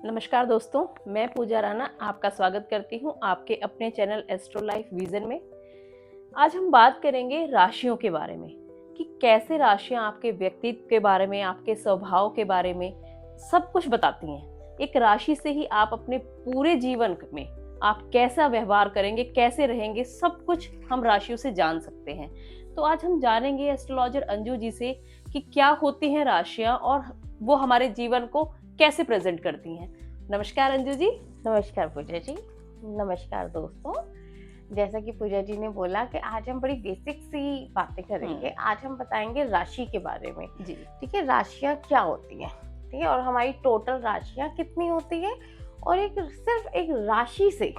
नमस्कार दोस्तों, मैं पूजा राणा आपका स्वागत करती हूँ आपके अपने चैनल एस्ट्रो लाइफ विजन में। आज हम बात करेंगे राशियों के बारे में कि कैसे राशियां आपके व्यक्तित्व के बारे में, आपके स्वभाव के बारे में सब कुछ बताती हैं। एक राशि से ही आप अपने पूरे जीवन में आप कैसा व्यवहार करेंगे, कैसे रहेंगे, सब कुछ हम राशियों से जान सकते हैं। तो आज हम जानेंगे एस्ट्रोलॉजर अंजू जी से कि क्या होती हैं राशियां और वो हमारे जीवन को कैसे प्रेजेंट करती हैं। नमस्कार अंजू जी। नमस्कार पूजा जी। नमस्कार दोस्तों। जैसा कि पूजा जी ने बोला कि आज हम बड़ी बेसिक सी बातें करेंगे। आज हम बताएंगे राशि के बारे में जी। ठीक है, राशियां क्या होती हैं, ठीक है, और हमारी टोटल राशियां कितनी होती है, और सिर्फ एक राशि से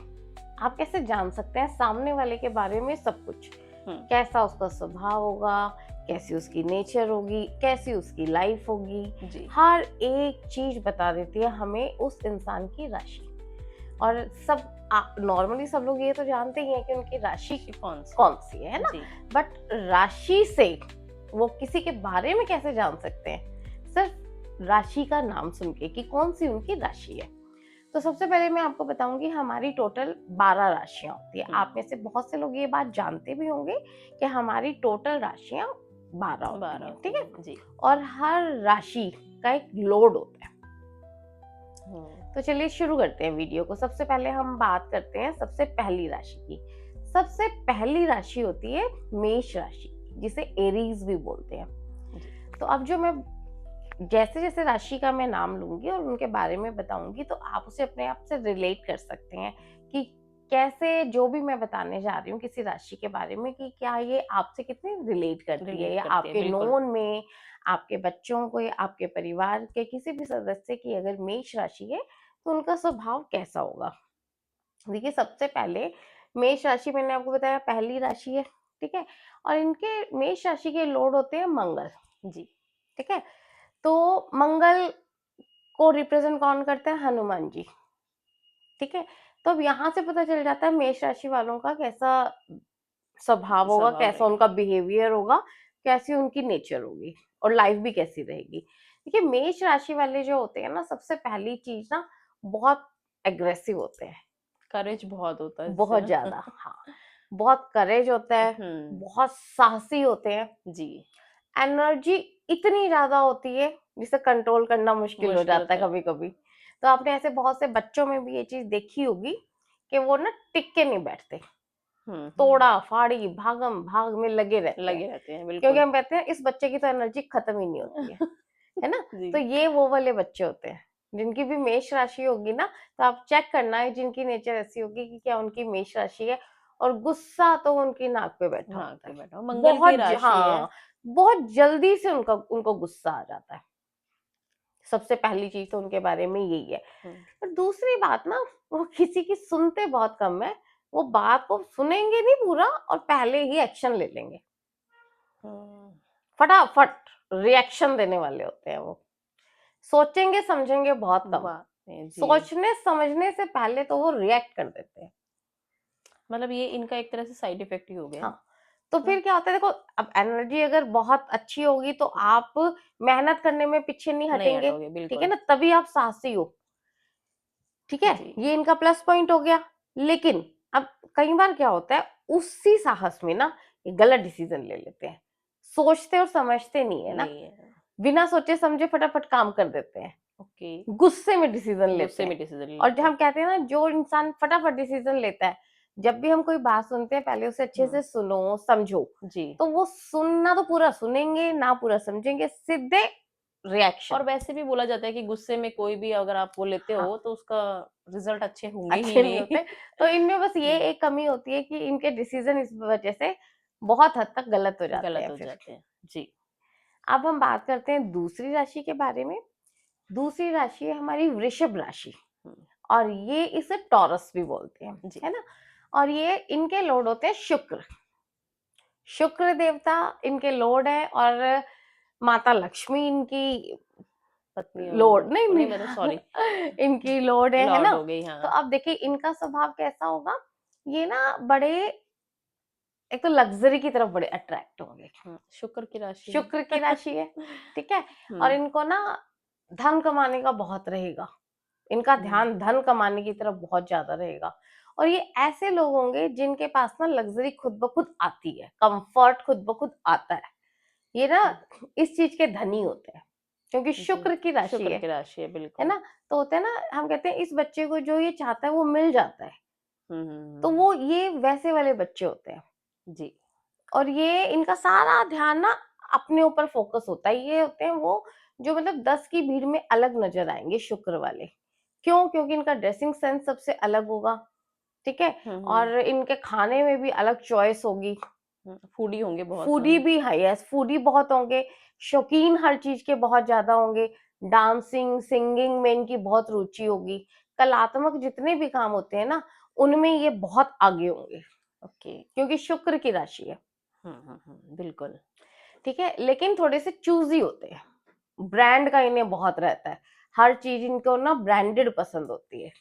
आप कैसे जान सकते हैं सामने वाले के बारे में सब कुछ। कैसा उसका स्वभाव होगा, कैसी उसकी नेचर होगी, कैसी उसकी लाइफ होगी, हर एक चीज बता देती है हमें उस इंसान की राशि। और सब नॉर्मली सब लोग ये तो जानते ही हैं कि उनकी राशि कौन सी है ना, बट राशि से वो किसी के बारे में कैसे जान सकते हैं, सिर्फ राशि का नाम सुन के कि कौन सी उनकी राशि है। तो सबसे पहले मैं आपको बताऊंगी हमारी टोटल 12 राशियां होती है। आप में से बहुत से लोग ये बात जानते भी होंगे कि हमारी टोटल राशियां 12 होती हैं, ठीक है जी। और हर राशि का एक लोड होता है। तो चलिए शुरू करते हैं वीडियो को। सबसे पहले हम बात करते हैं सबसे पहली राशि की। सबसे पहली राशि होती है मेष राशि, जिसे एरीज भी बोलते हैं। तो अब जो मैं जैसे जैसे राशि का मैं नाम लूंगी और उनके बारे में बताऊंगी तो आप उसे अपने आप से रिलेट कर सकते हैं कि कैसे जो भी मैं बताने जा रही हूँ किसी राशि के बारे में कि क्या ये आपसे कितने रिलेट करती है, या आपके नोन में आपके बच्चों को या आपके परिवार के किसी भी सदस्य की अगर मेष राशि है तो उनका स्वभाव कैसा होगा। देखिए, सबसे पहले मेष राशि मैंने आपको बताया पहली राशि है, ठीक है, और इनके मेष राशि के लॉर्ड होते हैं मंगल जी, ठीक है। तो मंगल को रिप्रेजेंट कौन करते हैं? हनुमान जी, ठीक है। तो अब यहाँ से पता चल जाता है मेष राशि वालों का कैसा स्वभाव होगा, कैसा उनका बिहेवियर होगा, कैसी उनकी नेचर होगी और लाइफ भी कैसी रहेगी। देखिए, मेष राशि वाले जो होते हैं ना, सबसे पहली चीज ना, बहुत एग्रेसिव होते हैं, करेज बहुत होता है, बहुत ज्यादा। हाँ, बहुत करेज होता है, बहुत साहसी होते हैं जी। एनर्जी इतनी ज्यादा होती है जिसे कंट्रोल करना मुश्किल हो जाता है कभी कभी। तो आपने ऐसे बहुत से बच्चों में भी ये चीज देखी होगी कि वो ना टिक के नहीं बैठते, तोड़ा फाड़ी भागम भाग में लगे रहते हैं बिल्कुल। क्योंकि हम कहते हैं इस बच्चे की तो एनर्जी खत्म ही नहीं होती है ना। तो ये वो वाले बच्चे होते हैं जिनकी भी मेष राशि होगी ना, तो आप चेक करना है जिनकी नेचर ऐसी होगी कि क्या उनकी मेष राशि है। और गुस्सा तो उनकी नाक पे बैठा होता है, मंगल की राशि है, बहुत जल्दी से उनको गुस्सा आ जाता है। सबसे पहली चीज तो उनके बारे में यही है। और दूसरी बात ना, वो किसी की सुनते बहुत कम है। वो बात को सुनेंगे नहीं पूरा और पहले ही एक्शन ले लेंगे, फटाफट रिएक्शन देने वाले होते हैं वो। सोचेंगे समझेंगे बहुत कम, सोचने समझने से पहले तो वो रिएक्ट कर देते हैं। मतलब ये इनका एक तरह से साइड इफेक्ट ही हो गया। हाँ, तो फिर क्या होता है, देखो, अब एनर्जी अगर बहुत अच्छी होगी तो आप मेहनत करने में पीछे नहीं हटेंगे, ठीक है ना, तभी आप साहसी हो, ठीक है, ये इनका प्लस पॉइंट हो गया। लेकिन अब कई बार क्या होता है, उसी साहस में ना गलत डिसीजन ले लेते हैं, सोचते और समझते नहीं है ना, बिना सोचे समझे फटाफट काम कर देते हैं, गुस्से में डिसीजन लेते हैं। और जब हम कहते हैं ना, जो इंसान फटाफट डिसीजन लेता है, जब भी हम कोई बात सुनते हैं पहले उसे अच्छे से सुनो समझो जी। तो वो सुनना तो पूरा सुनेंगे ना, पूरा समझेंगे, सीधे रिएक्शन। और वैसे भी बोला जाता है कि गुस्से में कोई भी अगर आप वो लेते हो तो उसका रिजल्ट अच्छे होंगे ही नहीं होते। तो इनमें बस ये एक कमी होती है कि इनके डिसीजन इस वजह से बहुत हद तक गलत हो जाते हैं जी। अब हम बात करते हैं दूसरी राशि के बारे में। दूसरी राशि है हमारी वृषभ राशि, और ये इसे टॉरस भी बोलते हैं, है ना। और ये इनके लॉर्ड होते हैं शुक्र। शुक्र देवता इनके लॉर्ड है, और माता लक्ष्मी इनकी पत्नी, लॉर्ड नहीं सॉरी इनकी लॉर्ड है ना। हाँ। तो अब देखिए इनका स्वभाव कैसा होगा। ये ना बड़े, एक तो लग्जरी की तरफ बड़े अट्रैक्ट होंगे। शुक्र की राशि है ठीक है। और इनको ना धन कमाने का बहुत रहेगा, इनका ध्यान धन कमाने की तरफ बहुत ज्यादा रहेगा। और ये ऐसे लोग होंगे जिनके पास ना लग्जरी खुद ब खुद आती है, कंफर्ट खुद ब खुद आता है। ये ना इस चीज के धनी होते हैं, क्योंकि शुक्र की राशि शुक्र की राशि है, है बिल्कुल। ना। तो होते हैं ना, हम कहते हैं इस बच्चे को जो ये चाहता है वो मिल जाता है। तो वो ये वैसे वाले बच्चे होते हैं जी। और ये इनका सारा ध्यान ना अपने ऊपर फोकस होता है। ये होते हैं वो जो मतलब 10 की भीड़ में अलग नजर आएंगे, शुक्र वाले। क्यों? क्योंकि इनका ड्रेसिंग सेंस सबसे अलग होगा, ठीक है। और इनके खाने में भी अलग चॉइस होगी। फूडी होंगे बहुत, फूडी भी है, यस, फूडी बहुत होंगे, शौकीन हर चीज के बहुत ज्यादा होंगे। डांसिंग सिंगिंग में इनकी बहुत रुचि होगी। कलात्मक जितने भी काम होते हैं ना, उनमें ये बहुत आगे होंगे। ओके। क्योंकि शुक्र की राशि है। बिल्कुल। ठीक है, लेकिन थोड़े से चूजी होते हैं, ब्रांड का इन्हें बहुत रहता है। हर चीज इनको ना ब्रांडेड पसंद होती है।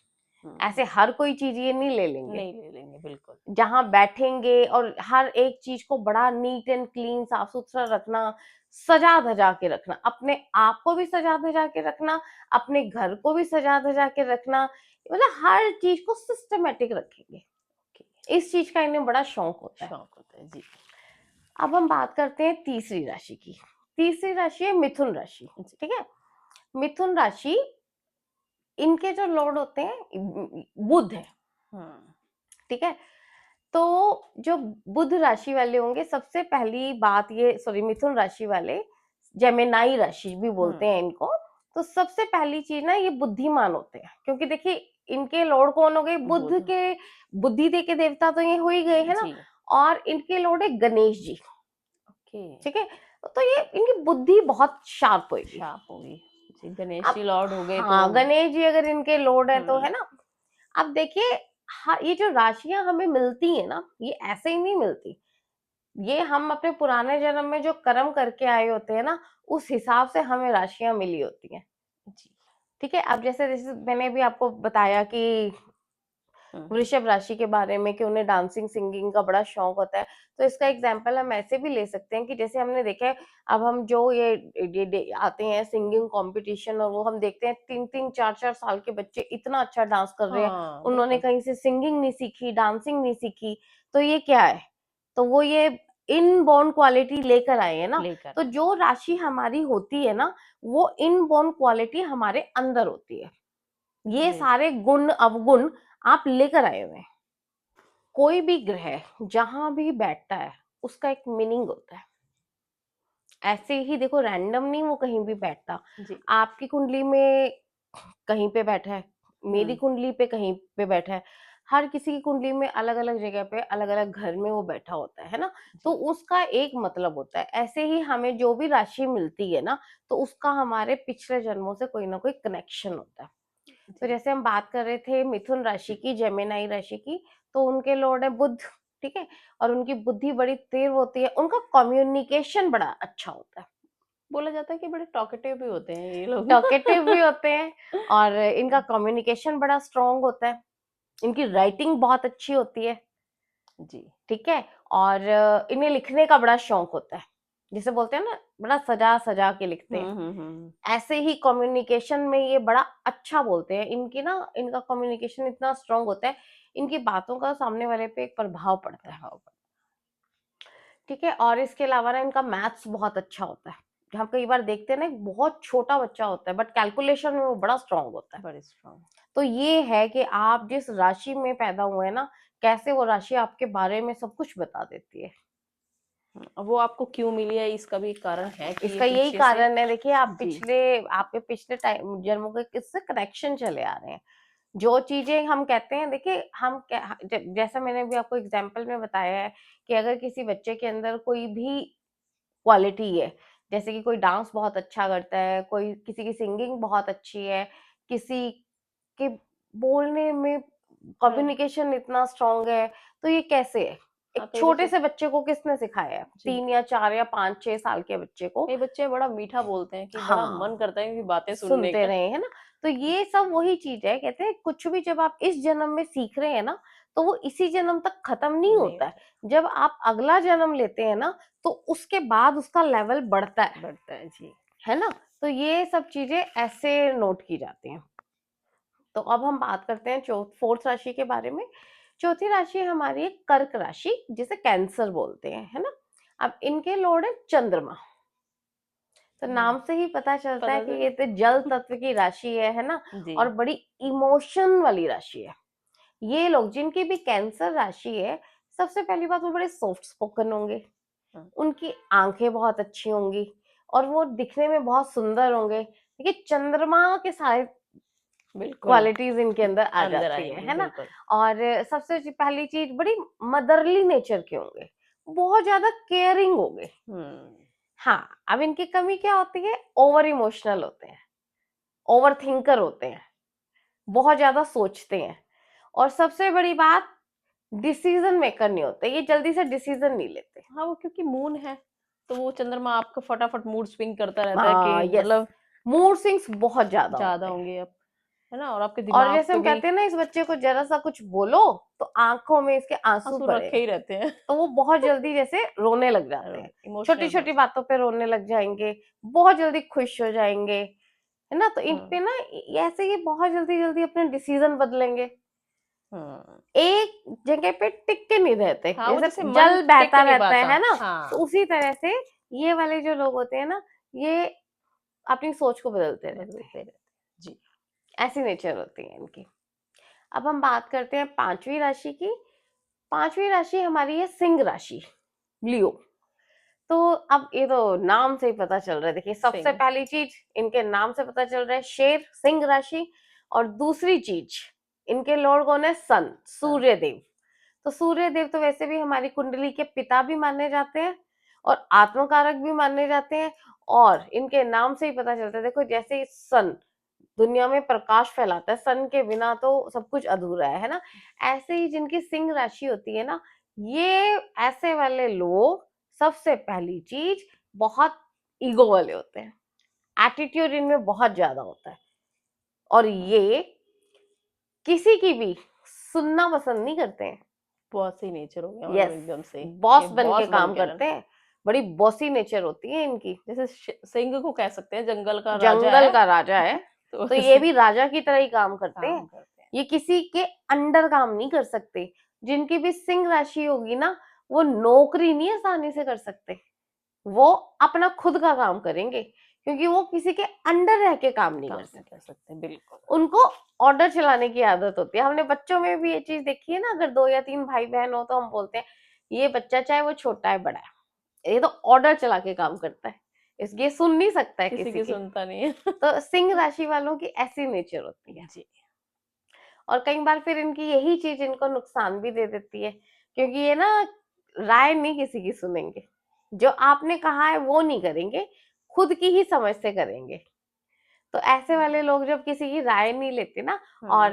ऐसे हर कोई चीज ये नहीं ले लेंगे, नहीं ले लेंगे, बिल्कुल। जहां बैठेंगे और हर एक चीज को बड़ा नीट एंड क्लीन, साफ सुथरा रखना, सजा धजा के रखना, अपने आप को भी सजा धजा के रखना, अपने घर को भी सजा धजा के रखना, मतलब हर चीज को सिस्टमेटिक रखेंगे। इस चीज का इन्हें बड़ा शौक होता है जी। अब हम बात करते हैं तीसरी राशि की। तीसरी राशि है मिथुन राशि, ठीक है। मिथुन राशि, इनके जो लॉर्ड होते हैं बुध है, ठीक है। तो जो बुध राशि वाले होंगे, सबसे पहली बात ये, सॉरी, मिथुन राशि वाले जेमिनाई राशि भी बोलते हैं इनको। तो सबसे पहली चीज ना, ये बुद्धिमान होते हैं, क्योंकि देखिए इनके लॉर्ड कौन हो गए? बुध के, बुद्धि दे के देवता तो ये हो ही गए है ना। और इनके लॉर्ड है गणेश जी, ठीक है। तो ये इनकी बुद्धि बहुत शार्प होगी। गणेश जी लॉर्ड हो गए हाँ, तो गणेश जी अगर इनके लॉर्ड है तो, है ना। अब देखिए, हाँ, ये जो राशियां हमें मिलती है ना, ये ऐसे ही नहीं मिलती। ये हम अपने पुराने जन्म में जो कर्म करके आए होते हैं ना, उस हिसाब से हमें राशियां मिली होती हैं, ठीक है। अब जैसे जैसे मैंने भी आपको बताया कि वृषभ राशि के बारे में, कि उन्हें डांसिंग सिंगिंग का बड़ा शौक होता है। तो इसका एग्जाम्पल हम ऐसे भी ले सकते हैं कि जैसे हमने देखा है, अब हम जो ये आते हैं सिंगिंग कंपटीशन, और वो हम देखते हैं 3-3 4-4 साल के बच्चे इतना अच्छा डांस कर रहे हैं। उन्होंने कहीं से सिंगिंग नहीं सीखी, डांसिंग नहीं सीखी। तो ये क्या है? तो वो ये इनबॉर्न क्वालिटी लेकर आए हैं ना। तो जो राशि हमारी होती है ना, वो इनबॉर्न क्वालिटी हमारे अंदर होती है। ये सारे गुण अवगुण आप लेकर आए हुए हैं। कोई भी ग्रह जहां भी बैठता है, उसका एक मीनिंग होता है। ऐसे ही देखो, रैंडम नहीं वो कहीं भी बैठता। आपकी कुंडली में कहीं पे बैठा है, मेरी कुंडली पे कहीं पे बैठा है, हर किसी की कुंडली में अलग अलग जगह पे, अलग अलग घर में वो बैठा होता है ना। तो उसका एक मतलब होता है। ऐसे ही हमें जो भी राशि मिलती है ना, तो उसका हमारे पिछले जन्मों से कोई ना कोई कनेक्शन होता है। तो जैसे हम बात कर रहे थे मिथुन राशि की, जेमिनाई राशि की, तो उनके लॉर्ड है बुध, ठीक है। और उनकी बुद्धि बड़ी तीव्र होती है, उनका कम्युनिकेशन बड़ा अच्छा होता है। बोला जाता है कि बड़े टॉकेटिव भी होते हैं ये लोग। टॉकेटिव भी होते हैं, और इनका कम्युनिकेशन बड़ा स्ट्रॉन्ग होता है। इनकी राइटिंग बहुत अच्छी होती है, जी, ठीक है। और इन्हें लिखने का बड़ा शौक होता है, जिसे बोलते हैं ना, बड़ा सजा सजा के लिखते हैं। ऐसे ही कम्युनिकेशन में ये बड़ा अच्छा बोलते हैं। इनकी ना, इनका कम्युनिकेशन इतना स्ट्रांग होता है, इनकी बातों का सामने वाले पे एक प्रभाव पड़ता है, ठीक है। और इसके अलावा ना, इनका मैथ्स बहुत अच्छा होता है। हम कई बार देखते हैं ना, एक बहुत छोटा बच्चा होता है, बट कैलकुलेशन में वो बड़ा स्ट्रांग होता है, बड़े स्ट्रांग। तो ये है कि आप जिस राशि में पैदा हुए हैं ना, कैसे वो राशि आपके बारे में सब कुछ बता देती है। अब वो आपको क्यों मिली है, इसका भी कारण है कि इसका यही कारण है, देखिए, आप आपके पिछले टाइम जन्मों के किससे कनेक्शन चले आ रहे हैं। जो चीजें हम कहते हैं, देखिए, जैसा मैंने भी आपको एग्जाम्पल में बताया है कि अगर किसी बच्चे के अंदर कोई भी क्वालिटी है, जैसे कि कोई डांस बहुत अच्छा करता है, कोई किसी की सिंगिंग बहुत अच्छी है, किसी के बोलने में कम्युनिकेशन इतना स्ट्रांग है, तो ये कैसे है? एक छोटे से बच्चे को किसने सिखाया है? 3 या 4 या 5-6 साल के बच्चे को। ये बच्चे बड़ा मीठा बोलते हैं कि बड़ा मन करता है कि बातें सुनते रहे, है ना। तो ये सब वही चीज है, कहते हैं कुछ भी जब आप इस जन्म में सीख रहे हैं ना, तो वो इसी जन्म तक खत्म नहीं होता है। जब आप अगला जन्म लेते हैं ना, तो उसके बाद उसका लेवल बढ़ता है जी, है ना। तो ये सब चीजें ऐसे नोट की जाती हैं। तो अब हम बात करते हैं फोर्थ राशि के बारे में। चौथी राशि हमारी है कर्क राशि, जिसे कैंसर बोलते हैं, है ना। अब इनके लॉर्ड है चंद्रमा। तो नाम से ही पता चलता है पता कि चल ये तो जल तत्व की राशि है ना। जी। और बड़ी इमोशन वाली राशि है। ये लोग जिनकी भी कैंसर राशि है, सबसे पहली बात वो बड़े सॉफ्ट स्पोकन होंगे, उनकी आंखें बहुत अच्छी होंगी और वो दिखने में बहुत सुंदर होंगे। देखिए चंद्रमा के सारे बिल्कुल क्वालिटीज इनके अंदर आ अंदर जाती आएंगी, है ना। बिल्कुल। और सबसे पहली चीज बड़ी मदरली नेचर के होंगे, बहुत ज्यादा केयरिंग होंगे। हाँ, अब इनकी कमी क्या होती है, ओवर इमोशनल होते हैं, ओवर थिंकर होते हैं, बहुत ज्यादा सोचते हैं। और सबसे बड़ी बात, डिसीजन मेकर नहीं होते, ये जल्दी से डिसीजन नहीं लेते। हाँ, वो क्योंकि मून है, तो वो चंद्रमा आपका फटाफट मूड स्विंग करता रहता है कि यस, मतलब मूड स्विंग्स बहुत ज्यादा ज्यादा होते हैं। होंगे अब, है ना। और आपके और दिमाग जैसे पे हम भी कहते हैं ना, इस बच्चे को जरा सा कुछ बोलो तो आंखों में इसके आंसू आंसू भरे रखे हैं। ही रहते हैं। तो वो बहुत जल्दी जैसे रोने लग जाते हैं, छोटी इमोशनल छोटी बातों पे रोने लग जाएंगे, बहुत जल्दी खुश हो जाएंगे, है ना। तो इन पे ना ऐसे ये बहुत जल्दी जल्दी अपने डिसीजन बदलेंगे, एक जगह पे टिक के नहीं रहते। हाँ, वो जैसे जैसे मन जल टिक बहता नहीं रहता पाता। है ना, हाँ, तो उसी तरह से ये वाले जो लोग होते हैं ना, ये अपनी सोच को बदलते रहते हैं। बदलते रहते जी। ऐसी नेचर होती है इनकी। अब हम बात करते हैं पांचवी राशि की। पांचवी राशि हमारी है सिंह राशि, लियो। तो अब ये तो नाम से ही पता चल रहा है। देखिए सबसे सिंह। पहली चीज इनके नाम से पता चल रहा है, शेर, सिंह राशि। और दूसरी चीज, इनके लॉर्ड कौन है, सन, सूर्य देव। तो सूर्य देव तो वैसे भी हमारी कुंडली के पिता भी माने जाते हैं और आत्मकारक भी माने जाते हैं। और इनके नाम से ही पता चलता है, देखो जैसे सन दुनिया में प्रकाश फैलाता है, सन के बिना तो सब कुछ अधूरा है ना। ऐसे ही जिनकी सिंह राशि होती है ना, ये ऐसे वाले लोग सबसे पहली चीज बहुत ईगो वाले होते हैं, एटीट्यूड इनमें बहुत ज्यादा होता है। और ये किसी की भी सुनना पसंद नहीं करते हैं। बॉस ही नेचर हो गया, मतलब यस, एकदम से बॉस कि बन के बॉस बन काम के रहना। करते हैं, बड़ी बॉसी नेचर होती है इनकी। जैसे सिंह को कह सकते हैं जंगल का राजा जंगल है। का राजा है, तो तो ये ऐसे भी राजा की तरह ही काम करते हैं। काम करते हैं। ये किसी के अंडर काम नहीं कर सकते। जिनकी भी सिंह राशि होगी ना, वो नौकरी नहीं आसानी से कर सकते, वो अपना खुद का काम करेंगे, क्योंकि वो किसी के अंडर रह के काम नहीं काम कर नहीं कर सकते। सकते, बिल्कुल। उनको ऑर्डर चलाने की आदत होती है। हमने बच्चों में भी ये चीज देखी है ना, अगर 2 या 3 भाई बहन हो तो हम बोलते हैं ये बच्चा चाहे वो छोटा है बड़ा है, ये तो ऑर्डर चला के काम करता है, इसलिए सुन नहीं सकता है किसी किसी की की। सुनता नहीं है। तो सिंह राशि वालों की ऐसी नेचर होती है। जी। और कई बार फिर इनकी यही चीज इनको नुकसान भी दे देती है, क्योंकि ये ना राय नहीं किसी की सुनेंगे, जो आपने कहा है वो नहीं करेंगे, खुद की ही समझ से करेंगे। तो ऐसे वाले लोग जब किसी की राय नहीं लेते ना और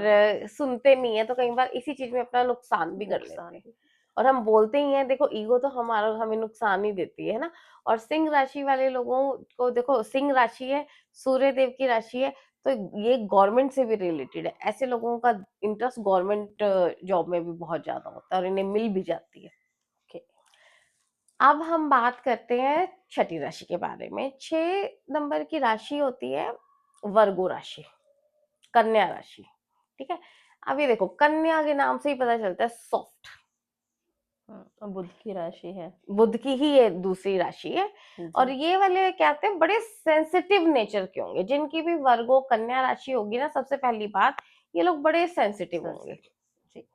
सुनते नहीं है, तो कई बार इसी चीज में अपना नुकसान भी कर लेते नुकसान हैं। भी। और हम बोलते ही हैं, देखो ईगो तो हमारा हमें नुकसान ही देती है ना। और सिंह राशि वाले लोगों को देखो, सिंह राशि है, सूर्य देव की राशि है, तो ये गवर्नमेंट से भी रिलेटेड है। ऐसे लोगों का इंटरेस्ट गवर्नमेंट जॉब में भी बहुत ज्यादा होता है और इन्हें मिल भी जाती है। ओके। अब हम बात करते हैं छठी राशि के बारे में। 6 नंबर की राशि होती है वर्गो राशि, कन्या राशि। ठीक है। अब ये देखो, कन्या के नाम से ही पता चलता है सॉफ्ट, बुध की राशि है। बुध की ही ये दूसरी राशि है। और ये वाले क्या कहते हैं, बड़े सेंसिटिव नेचर के होंगे। जिनकी भी वर्गो कन्या राशि होगी ना, सबसे पहली बात, ये लोग बड़े सेंसिटिव होंगे। जी।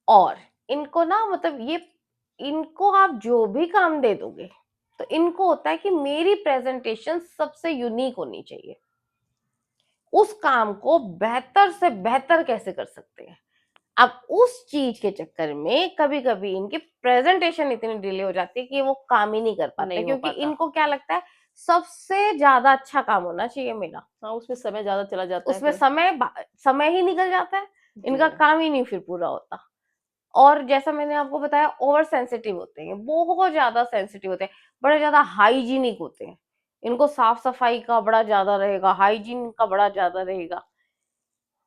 और इनको ना मतलब ये, इनको आप जो भी काम दे दोगे तो इनको होता है कि मेरी प्रेजेंटेशन सबसे यूनिक होनी चाहिए, उस काम को बेहतर से बेहतर कैसे कर सकते हैं। अब उस चीज के चक्कर में कभी कभी इनकी प्रेजेंटेशन इतनी डिले हो जाती है कि वो काम ही नहीं कर पाते, नहीं हो क्योंकि पाता। इनको क्या लगता है, सबसे ज्यादा अच्छा काम होना चाहिए मेरा। हाँ, उसमें समय ज्यादा चला जाता है उसमें फिर। समय ही निकल जाता है, इनका जी। काम ही नहीं फिर पूरा होता। और जैसा मैंने आपको बताया, ओवर सेंसिटिव होते हैं, बहुत ज्यादा सेंसिटिव होते हैं, बड़े ज्यादा हाइजीनिक होते हैं। इनको साफ सफाई का बड़ा ज्यादा रहेगा, हाइजीन का बड़ा ज्यादा रहेगा।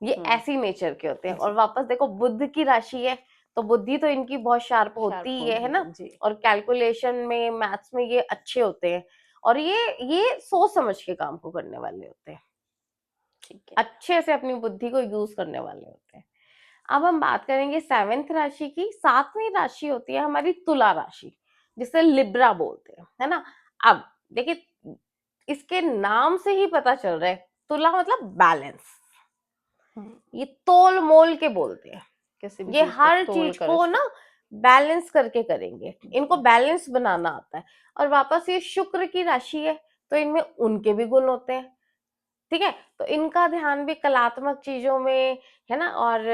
ये ऐसी नेचर के होते हैं। और वापस देखो, बुध की राशि है, तो बुद्धि तो इनकी बहुत शार्प होती ही है ना। जी। और कैलकुलेशन में, मैथ्स में ये अच्छे होते हैं। और ये सोच समझ के काम को करने वाले होते हैं। ठीक है। अच्छे से अपनी बुद्धि को यूज करने वाले होते हैं। अब हम बात करेंगे 7th राशि की। 7वीं राशि होती है हमारी तुला राशि, जिसे लिब्रा बोलते हैं, है ना। अब देखिए, इसके नाम से ही पता चल रहा है, तुला मतलब बैलेंस। ये तोल मोल के बोलते हैं, किसी भी ये चीज को हर तोल चीज कर को ना बैलेंस करके करेंगे, इनको बैलेंस बनाना आता है। और वापस ये शुक्र की राशि है, तो इनमें उनके भी गुण होते हैं, ठीक है। तो इनका ध्यान भी कलात्मक चीजों में, है ना, और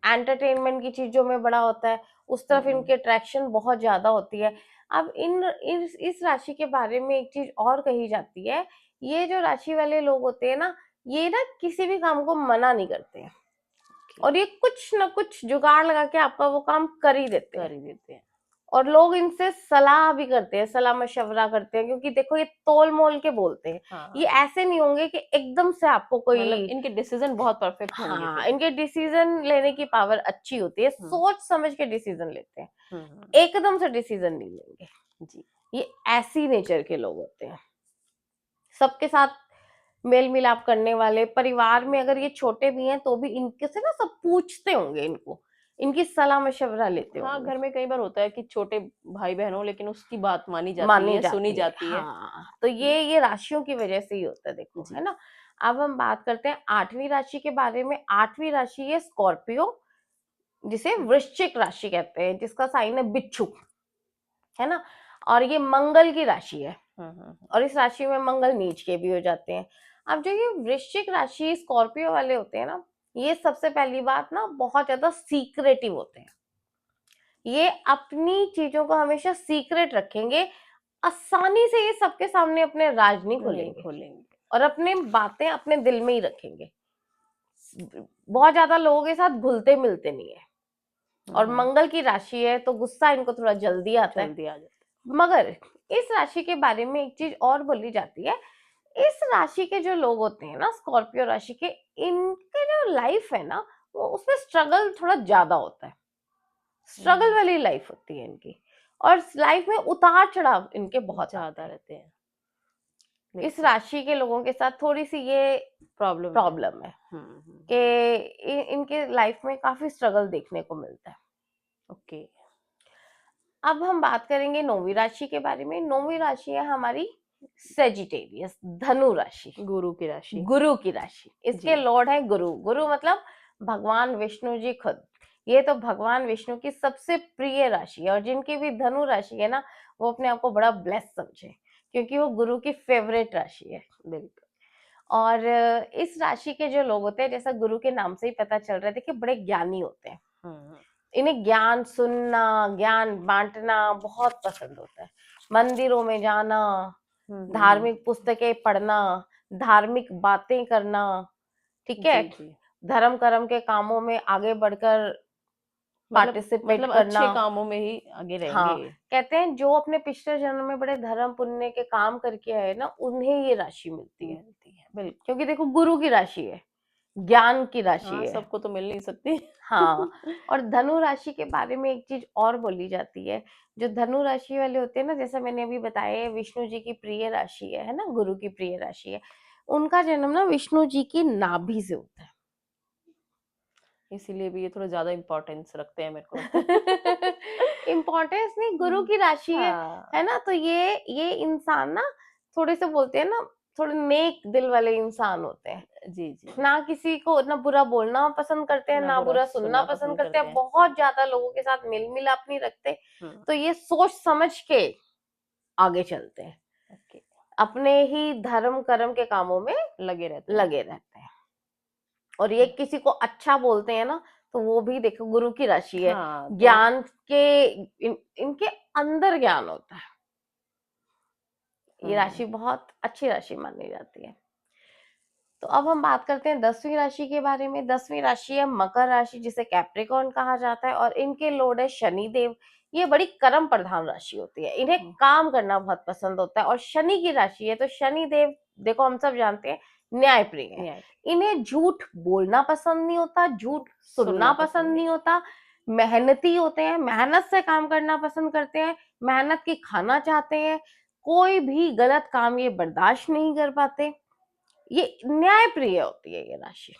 एंटरटेनमेंट की चीजों में बड़ा होता है, उस तरफ इनकी अट्रैक्शन बहुत ज्यादा होती है। अब इस राशि के बारे में एक चीज और कही जाती है, ये जो राशि वाले लोग होते हैं ना, ये ना किसी भी काम को मना नहीं करते हैं, और ये कुछ ना कुछ जुगाड़ लगा के आपका वो काम कर ही देते हैं। और लोग इनसे सलाह भी करते हैं, सलाह मशवरा करते हैं, क्योंकि देखो ये तोल मोल के बोलते हैं। हाँ, ये ऐसे नहीं होंगे कि एकदम से आपको कोई, मतलब इनके डिसीजन बहुत परफेक्ट होंगे हाँ, फिर। इनके डिसीजन लेने की पावर अच्छी होती है, सोच समझ के डिसीजन लेते हैं, एकदम से डिसीजन नहीं लेंगे जी। ये ऐसी नेचर के लोग होते हैं, सबके साथ मेल मिलाप करने वाले। परिवार में अगर ये छोटे भी हैं तो भी इनके से ना सब पूछते होंगे, इनको इनकी सलाह मशवरा लेते हाँ, होंगे। घर में कई बार होता है कि छोटे भाई बहन हो लेकिन उसकी बात मानी जाती है, सुनी जाती है। हाँ, तो ये राशियों की वजह से ही होता है, देखो, जी। है ना। अब हम बात करते हैं 8वीं राशि के बारे में। 8वीं राशि है स्कॉर्पियो, जिसे वृश्चिक राशि कहते हैं, जिसका साइन है बिच्छू, है ना। और ये मंगल की राशि है, और इस राशि में मंगल नीच के भी हो जाते हैं। अब जो ये वृश्चिक राशि स्कॉर्पियो वाले होते हैं ना, ये सबसे पहली बात ना बहुत ज्यादा सीक्रेटिव होते हैं, ये अपनी चीजों को हमेशा सीक्रेट रखेंगे, आसानी से ये सबके सामने अपने राज नहीं खोलेंगे, और अपने बातें अपने दिल में ही रखेंगे, बहुत ज्यादा लोगों के साथ घुलते मिलते नहीं है। और मंगल की राशि है तो गुस्सा इनको थोड़ा जल्दी आता है। मगर इस राशि के बारे में एक चीज और बोली जाती है, इस राशि के जो लोग होते हैं ना, स्कॉर्पियो राशि के, इनके जो लाइफ है ना, वो उसमें स्ट्रगल थोड़ा ज्यादा होता है, स्ट्रगल वाली लाइफ होती है इनकी, और लाइफ में उतार चढ़ाव इनके बहुत ज्यादा रहते हैं। इस राशि के लोगों के साथ थोड़ी सी ये प्रॉब्लम है कि इनके लाइफ में काफी स्ट्रगल देखने को मिलता है। ओके, अब हम बात करेंगे 9वीं राशि के बारे में। 9वीं राशि है हमारी सेजिटेरियस, धनु राशि, गुरु की राशि। इसके लॉर्ड है गुरु। गुरु मतलब भगवान विष्णु जी खुद। ये तो भगवान विष्णु की सबसे प्रिय राशि है, और जिनकी भी धनु राशि है ना, वो अपने आप को बड़ा ब्लेस समझे, क्योंकि वो गुरु की फेवरेट राशि है। बिल्कुल। और इस राशि के जो लोग होते हैं, जैसा गुरु के नाम से ही पता चल रहा है, देखिए बड़े ज्ञानी होते हैं, इन्हें ज्ञान सुनना, ज्ञान बांटना बहुत पसंद होता है। मंदिरों में जाना, धार्मिक पुस्तकें पढ़ना, धार्मिक बातें करना, ठीक है, धर्म कर्म के कामों में आगे बढ़कर पार्टिसिपेट करना, अच्छे कामों में ही आगे रहेंगे। हाँ, कहते हैं जो अपने पिछले जन्म में बड़े धर्म पुण्य के काम करके आए ना, उन्हें ये राशि मिलती है। बिल्कुल, क्योंकि देखो गुरु की राशि है, ज्ञान की राशि है, सबको तो मिल नहीं सकती। हाँ, और धनु राशि के बारे में एक चीज और बोली जाती है, जो धनु राशि वाले होते हैं ना, जैसा मैंने अभी बताया, विष्णु जी की प्रिय राशि है ना, गुरु की प्रिय राशि है, उनका जन्म ना विष्णु जी की नाभि से होता है, इसीलिए भी ये थोड़ा ज्यादा इम्पोर्टेंस रखते हैं, मेरे को इम्पोर्टेंस नहीं, गुरु की राशि है ना। तो ये इंसान ना, थोड़े से बोलते हैं ना, थोड़े नेक दिल वाले इंसान होते हैं। जी जी, ना किसी को ना बुरा बोलना पसंद करते हैं, ना बुरा सुनना पसंद करते हैं, बहुत ज्यादा लोगों के साथ मेल मिलाप नहीं रखते। तो ये सोच समझ के आगे चलते हैं, अपने ही धर्म कर्म के कामों में लगे रहते हैं। और ये किसी को अच्छा बोलते हैं ना, तो वो भी देखो गुरु की राशि है। हाँ, ज्ञान के इनके अंदर ज्ञान होता है, ये राशि बहुत अच्छी राशि मानी जाती है। तो अब हम बात करते हैं 10वीं राशि के बारे में। 10वीं राशि है मकर राशि, जिसे कैप्रिकॉर्न कहा जाता है, और इनके लॉर्ड है शनि देव। ये बड़ी कर्म प्रधान राशि होती है, इन्हें काम करना बहुत पसंद होता है, और शनि की राशि है, तो शनि देव देखो हम सब जानते हैं न्याय प्रिय है। इन्हें झूठ बोलना पसंद नहीं होता, झूठ सुनना पसंद नहीं होता, मेहनती होते हैं, मेहनत से काम करना पसंद करते हैं, मेहनत की खाना चाहते हैं, कोई भी गलत काम ये बर्दाश्त नहीं कर पाते। ये न्यायप्रिय होती है ये राशि।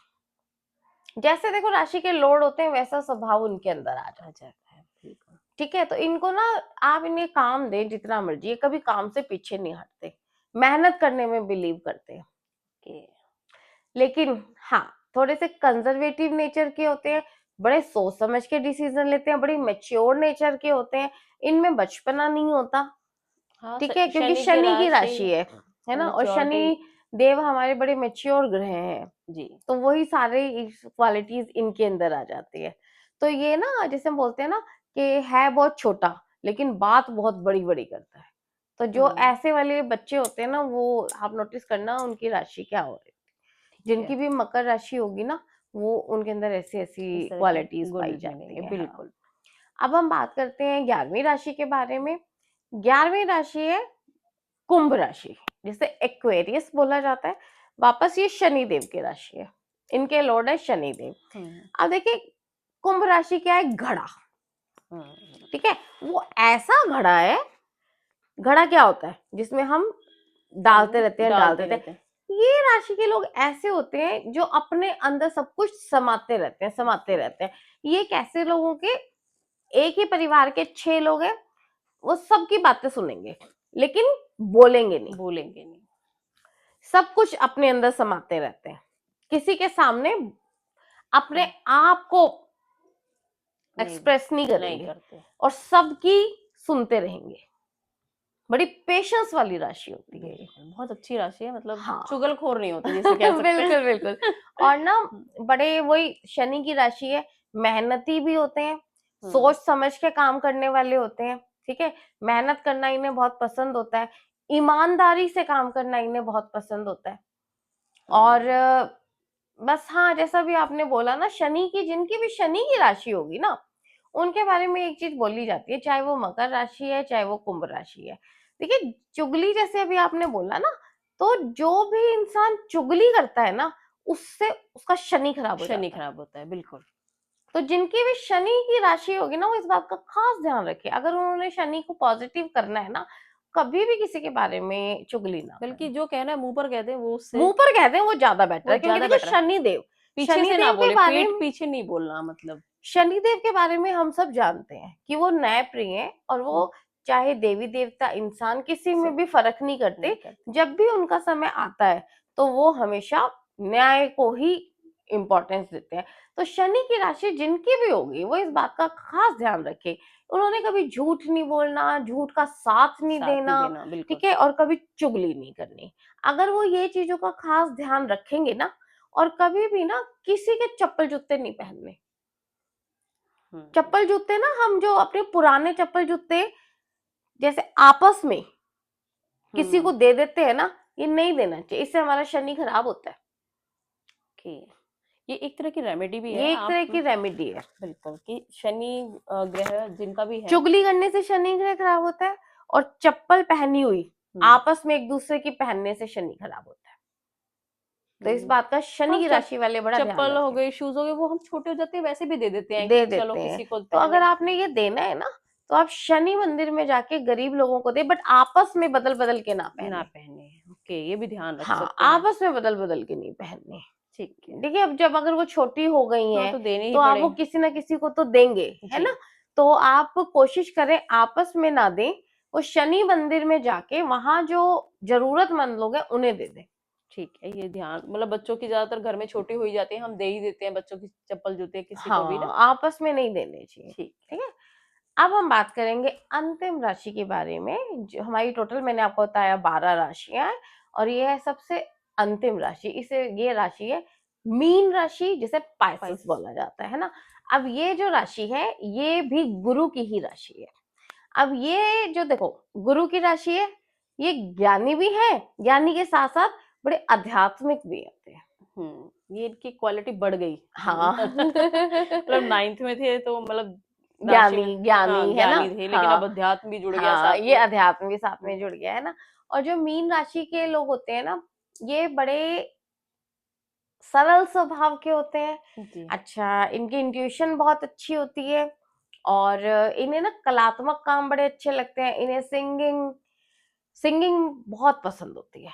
जैसे देखो राशि के लॉर्ड होते हैं वैसा स्वभाव उनके अंदर आ जाता है। बिल्कुल। ठीक है, तो इनको ना आप इन्हें काम दें जितना मर्जी, ये कभी काम से पीछे नहीं हटते, मेहनत करने में बिलीव करते हैं। लेकिन हाँ, थोड़े से कंजर्वेटिव नेचर के होते हैं, बड़े सोच समझ के डिसीजन लेते हैं, बड़ी मैच्योर नेचर के होते हैं, इनमें बचपना नहीं होता। हाँ, ठीक है, क्योंकि शनि की राशि है ना, और शनि देव हमारे बड़े मैच्योर ग्रह हैं जी, तो वही सारे क्वालिटीज इनके अंदर आ जाती है। तो ये ना जैसे हम बोलते हैं ना कि है बहुत छोटा लेकिन बात बहुत बड़ी बड़ी करता है। तो जो ऐसे वाले बच्चे होते हैं ना, वो आप नोटिस करना उनकी राशि क्या हो रही है। जिनकी भी मकर राशि होगी ना, वो उनके अंदर ऐसी ऐसी क्वालिटीज पाई जाती है। बिल्कुल। अब हम बात करते हैं 11वीं राशि के बारे में। 11वीं राशि है कुंभ राशि, जिसे एक्वेरियस बोला जाता है। वापस ये शनि देव की राशि है, इनके लॉर्ड है शनि देव। अब देखिए कुंभ राशि क्या है, घड़ा। ठीक है, वो ऐसा घड़ा है, घड़ा क्या होता है जिसमें हम डालते रहते हैं। ये राशि के लोग ऐसे होते हैं जो अपने अंदर सब कुछ समाते रहते हैं। ये कैसे लोगों के, एक ही परिवार के 6 लोग हैं, वो सबकी बातें सुनेंगे लेकिन बोलेंगे नहीं। सब कुछ अपने अंदर समाते रहते हैं, किसी के सामने अपने आप को एक्सप्रेस नहीं करेंगे और सबकी सुनते रहेंगे। बड़ी पेशेंस वाली राशि होती है, बहुत अच्छी राशि है, मतलब हाँ। चुगलखोर नहीं होती जिसे कह सकते हैं। बिल्कुल। और ना बड़े वही शनि की राशि है, मेहनती भी होते हैं, सोच समझ के काम करने वाले होते हैं। ठीक है, मेहनत करना इन्हें बहुत पसंद होता है, ईमानदारी से काम करना इन्हें बहुत पसंद होता है। और बस हाँ, जैसा भी आपने बोला ना, शनि की, जिनकी भी शनि की राशि होगी ना, उनके बारे में एक चीज बोली जाती है, चाहे वो मकर राशि है चाहे वो कुंभ राशि है। देखिए चुगली, जैसे अभी आपने बोला ना, तो जो भी इंसान चुगली करता है ना, उससे उसका शनि खराब होता है। बिल्कुल। तो जिनकी भी शनि की राशि होगी ना, वो इस बात का खास ध्यान रखे, अगर उन्होंने शनि को पॉजिटिव करना है ना, कभी भी किसी के बारे में चुगली ना, बल्कि जो कहना है मुंह पर कहते हैं वो उससे मुंह पर कहते हैं वो ज्यादा बेटर है, क्योंकि देखिए शनिदेव, पीछे से ना बोले, पीठ पीछे नहीं बोलना। मतलब शनिदेव के बारे में हम सब जानते हैं कि वो न्यायप्रिय हैं, और वो चाहे देवी देवता इंसान किसी में भी फर्क नहीं करते। जब भी उनका समय आता है तो वो हमेशा न्याय को ही इम्पोर्टेंस देते हैं। तो शनि की राशि जिनकी भी होगी, वो इस बात का खास ध्यान रखे, उन्होंने कभी झूठ नहीं बोलना, झूठ का साथ नहीं देना, ठीक है, और कभी चुगली नहीं करनी। अगर वो ये चीजों का खास ध्यान रखेंगे ना, और कभी भी ना किसी के चप्पल जूते नहीं पहनने। चप्पल जूते ना, हम जो अपने पुराने चप्पल जूते जैसे आपस में किसी को दे देते हैं ना, ये नहीं देना चाहिए, इससे हमारा शनि खराब होता है। ये एक तरह की रेमेडी भी है, ये एक तरह की रेमेडी है। बिल्कुल, कि शनि ग्रह जिनका भी है, चुगली करने से शनि ग्रह खराब होता है, और चप्पल पहनी हुई आपस में एक दूसरे की पहनने से शनि खराब होता है। तो इस बात का शनि की राशि वाले बड़ा ध्यान चप्पल हो गई, शूज हो गए, वो हम छोटे हो जाते हैं वैसे भी दे देते हैं, दे कि देते चलो हैं। किसी को तो अगर आपने ये देना है ना, तो आप शनि मंदिर में जाके गरीब लोगों को दे, बट आपस में बदल बदल के ना पहने। ओके, ये भी ध्यान रख हाँ, सकते हैं। आपस में बदल बदल के नहीं पहनने। ठीक है। देखिए अब जब अगर वो छोटी हो गई हैं, तो देनी ही तो आप पड़े। वो किसी ना किसी को तो देंगे, है ना। तो आप कोशिश करें आपस में ना दें, वो शनि मंदिर में जाके वहां जो जरूरतमंद लोग हैं उन्हें दे दें। ठीक है, ये ध्यान, मतलब बच्चों की ज्यादातर घर में छोटी हो ही जाती है, हम दे ही देते हैं बच्चों की चप्पल जूते किसी को भी ना। आपस में नहीं देने चाहिए। ठीक है, अब हम बात करेंगे अंतिम राशि के बारे में। जो हमारी टोटल मैंने आपको बताया 12 राशियां हैं, और ये है सबसे अंतिम राशि। इसे, ये राशि है मीन राशि, जिसे पाइसेस बोला जाता है ना। अब ये जो राशि है, ये भी गुरु की ही राशि है। अब ये जो देखो गुरु की राशि है, ये ज्ञानी भी है, ज्ञानी के साथ साथ बड़े आध्यात्मिक भी होते हैं। ये इनकी क्वालिटी बढ़ गई। हाँ मतलब 9th में थे तो मतलब ज्ञानी है ना, थे, लेकिन अब अध्यात्म भी जुड़ गया साथ ये अध्यात्म भी साथ में जुड़ गया है ना। और जो मीन राशि के लोग होते हैं ना, ये बड़े सरल स्वभाव के होते हैं। अच्छा, इनकी इंट्यूशन बहुत अच्छी होती है, और इन्हें ना कलात्मक काम बड़े अच्छे लगते हैं। इन्हें सिंगिंग बहुत पसंद होती है।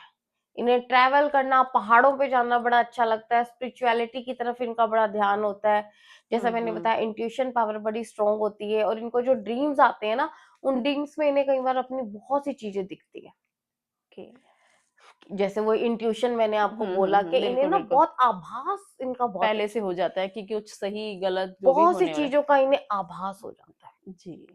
इन्हें ट्रैवल करना, पहाड़ों पे जाना बड़ा अच्छा लगता है, स्पिरिचुअलिटी की तरफ इनका बड़ा ध्यान होता है। जैसा मैंने बताया, इंट्यूशन पावर बड़ी स्ट्रांग होती है, और इनको जो ड्रीम्स आते हैं ना, उन ड्रीम्स में इन्हें कई बार अपनी बहुत सी चीजें दिखती है। जैसे वो इंट्यूशन मैंने आपको बोला कि इन्हें बिल्कुल ना बिल्कुल बहुत आभास इनका बहुत पहले से हो जाता है कि कुछ सही गलत जो भी बहुत सी होने वाला है। चीजों का इन्हें आभास हो जाता है। जी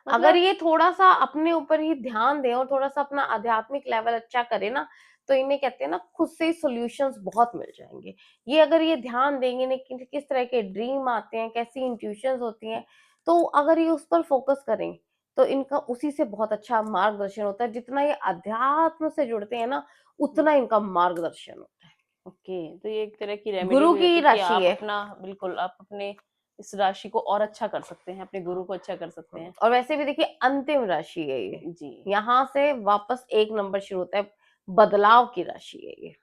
अगर मतलब ये थोड़ा सा अपने ऊपर ही ध्यान दें और थोड़ा सा अपना आध्यात्मिक लेवल अच्छा करे ना, तो इन्हें कहते हैं ना, खुद से ही सॉल्यूशंस बहुत मिल जाएंगे। ये अगर ये ध्यान देंगे इन्हें किस तरह के ड्रीम आते हैं, कैसी इंट्यूशंस होती हैं, तो अगर ये उस पर फोकस करें तो इनका उसी से बहुत अच्छा मार्गदर्शन होता है। जितना ये अध्यात्म से जुड़ते हैं ना, उतना इनका मार्गदर्शन होता है। ओके, तो ये एक तरह की रेमेडी गुरु हो की जाती है कि राशि आप है। अपना बिल्कुल आप अपने इस राशि को और अच्छा कर सकते हैं, अपने गुरु को अच्छा कर सकते हैं। और वैसे भी देखिए, अंतिम राशि है ये, जी यहाँ से वापस एक नंबर शुरू होता है, बदलाव की राशि है ये,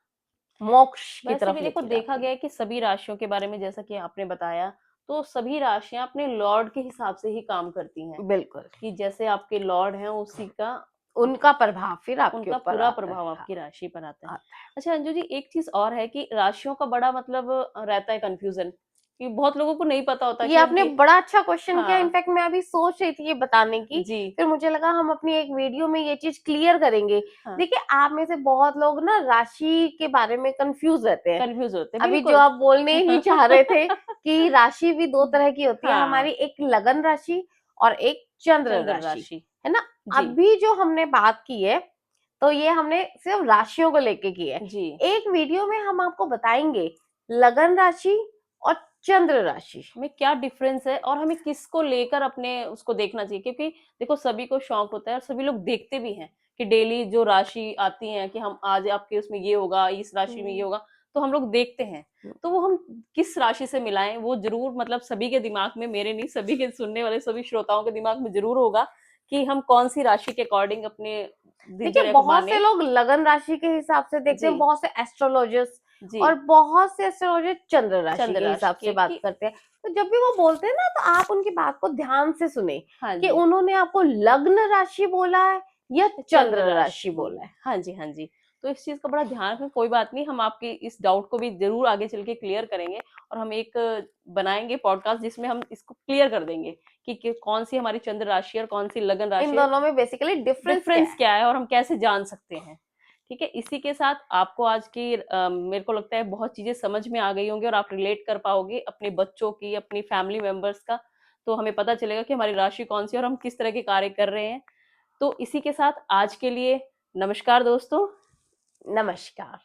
मोक्ष की वैसे भी तरफ देखो लेके देखा जाती गया है कि सभी राशियों के बारे में जैसा कि आपने बताया, तो सभी राशियां अपने लॉर्ड के हिसाब से ही काम करती हैं, है। बिल्कुल, कि जैसे आपके लॉर्ड हैं उसी का उनका प्रभाव फिर आपके उनका ऊपर पूरा आता है। प्रभाव हाँ, आपकी राशि पर आता है। आता अच्छा अंजू जी, एक चीज और है कि राशियों का बड़ा मतलब रहता है कंफ्यूजन, कि बहुत लोगों को नहीं पता होता है। ये कि आपने उनकी। बड़ा अच्छा क्वेश्चन किया, हाँ इनफैक्ट मैं अभी सोच रही थी ये बताने की, जी फिर मुझे लगा हम अपनी एक वीडियो में ये चीज क्लियर करेंगे। हाँ, देखिए, आप में से बहुत लोग ना राशि के बारे में कंफ्यूज रहते हैं। कंफ्यूज होते हैं अभी जो बिल्कुल। आप बोलने ही चाह रहे थे कि राशि भी दो तरह की होती है हाँ, हमारी, एक लगन राशि और एक चंद्र चंद्र राशि, राशि। है ना। जी अभी जो हमने बात की है, तो ये हमने सिर्फ राशियों को लेके की है। जी एक वीडियो में हम आपको बताएंगे लगन राशि और चंद्र राशि। में क्या डिफरेंस है और हमें किसको लेकर अपने उसको देखना चाहिए, क्योंकि देखो सभी को शौक होता है और सभी लोग देखते भी हैं कि डेली जो राशि आती है कि हम आज आपके उसमें ये होगा, इस राशि में ये होगा, तो हम लोग देखते हैं। तो वो हम किस राशि से मिलाएं, वो जरूर मतलब सभी के दिमाग में, मेरे नहीं सभी के सुनने वाले सभी श्रोताओं के दिमाग में जरूर होगा कि हम कौन सी राशि के अकॉर्डिंग अपने देखिए, दिनचर्या को बहुत से माने। लोग लगन राशि के हिसाब से देखते जी हैं, बहुत से एस्ट्रोलॉजर्स, जी और बहुत से एस्ट्रोलॉजर चंद्र राशि चंद्र के राशि हिसाब से के बात कि करते हैं। तो जब भी वो बोलते हैं ना, तो आप उनकी बात को ध्यान से सुने हाँ कि जी, उन्होंने आपको लग्न राशि बोला है या चंद्र चंद्र राशि राशि बोला बोला है। है। हाँ जी, हाँ जी। तो इस चीज़ का बड़ा ध्यान रखें, कोई बात नहीं, हम आपके इस डाउट को भी ज़रूर आगे चल के क्लियर करेंगे और हम एक बनाएँगे पॉडकास्ट जिसमें हम इसको क्लियर कर देंगे कि कौन-सी हमारी चंद्र राशि है और कौन-सी लगन इन राशि है, दोनों में बेसिकली डिफरेंस क्या डिफरेंस है। क्या है और हम कैसे जान सकते हैं। ठीक है? इसी के साथ आपको आज की मेरे को लगता है बहुत चीज़ें समझ में आ गई होंगी और आप रिलेट कर पाओगे अपने बच्चों की, अपनी फैमिली मेंबर्स का। तो हमें पता चलेगा कि हमारी राशि कौन-सी है और हम किस तरह के कार्य कर रहे हैं। तो इसी के साथ आज के लिए नमस्कार दोस्तों। नमस्कार।